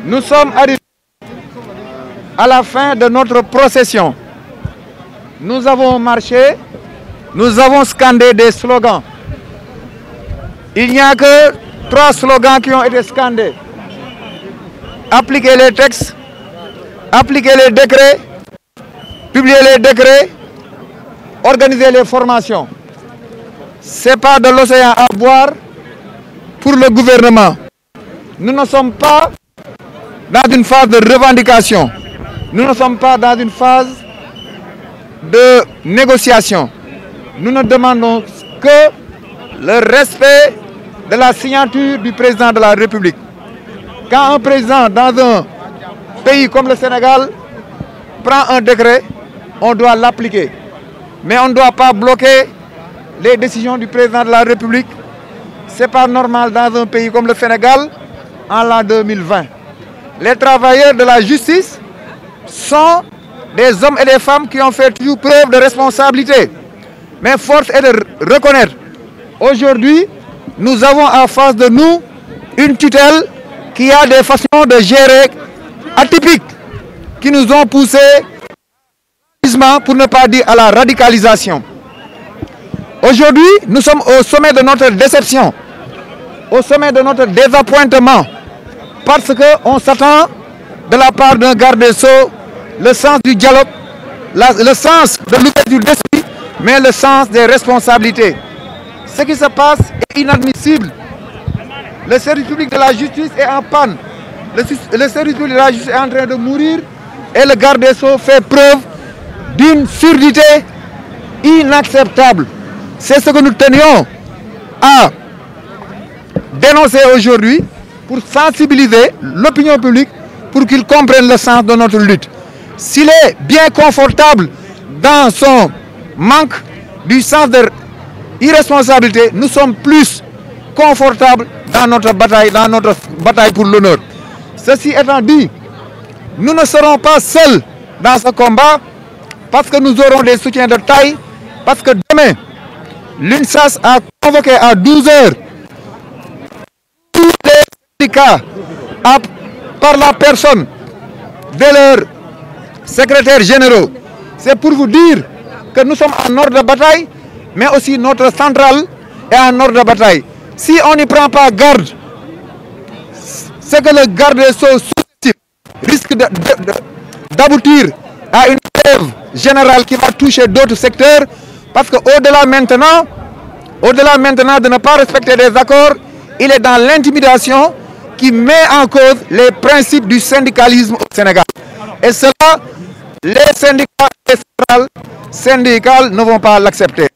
nous sommes arrivés à la fin de notre procession. Nous avons marché, nous avons scandé des slogans. Il n'y a que 3 slogans qui ont été scandés. Appliquer les textes, appliquer les décrets, publier les décrets, organiser les formations. Ce n'est pas de l'océan à boire pour le gouvernement. Nous ne sommes pas dans une phase de revendication. Nous ne sommes pas dans une phase de négociation. Nous ne demandons que le respect de la signature du président de la République. Quand un président dans un pays comme le Sénégal prend un décret, on doit l'appliquer. Mais on ne doit pas bloquer les décisions du président de la République. Ce n'est pas normal dans un pays comme le Sénégal en l'an 2020. Les travailleurs de la justice sont des hommes et des femmes qui ont fait toujours preuve de responsabilité. Mais force est de reconnaître, aujourd'hui, nous avons en face de nous une tutelle qui a des façons de gérer atypiques, qui nous ont poussé, pour ne pas dire à la radicalisation. Aujourd'hui, nous sommes au sommet de notre déception, au sommet de notre désappointement, parce qu'on s'attend de la part d'un garde des Sceaux le sens du dialogue, le sens de l'ouverture d'esprit, mais le sens des responsabilités. Ce qui se passe est inadmissible. Le service public de la justice est en panne. Le service public de la justice est en train de mourir et le garde des Sceaux fait preuve d'une surdité inacceptable. C'est ce que nous tenions à dénoncer aujourd'hui pour sensibiliser l'opinion publique pour qu'ils comprennent le sens de notre lutte. S'il est bien confortable dans son manque du sens de irresponsabilité, nous sommes plus confortables dans notre bataille pour l'honneur. Ceci étant dit, nous ne serons pas seuls dans ce combat parce que nous aurons des soutiens de taille, parce que demain, l'UNSAS a convoqué à 12 h tous les syndicats par la personne de leurs secrétaires généraux. C'est pour vous dire que nous sommes en ordre de bataille, mais aussi notre centrale est en ordre de bataille. Si on n'y prend pas garde, c'est que le garde des Sceaux risque d'aboutir à une grève générale qui va toucher d'autres secteurs, parce qu'au-delà maintenant de ne pas respecter les accords, il est dans l'intimidation qui met en cause les principes du syndicalisme au Sénégal. Et cela, les syndicats et les centrales syndicales ne vont pas l'accepter.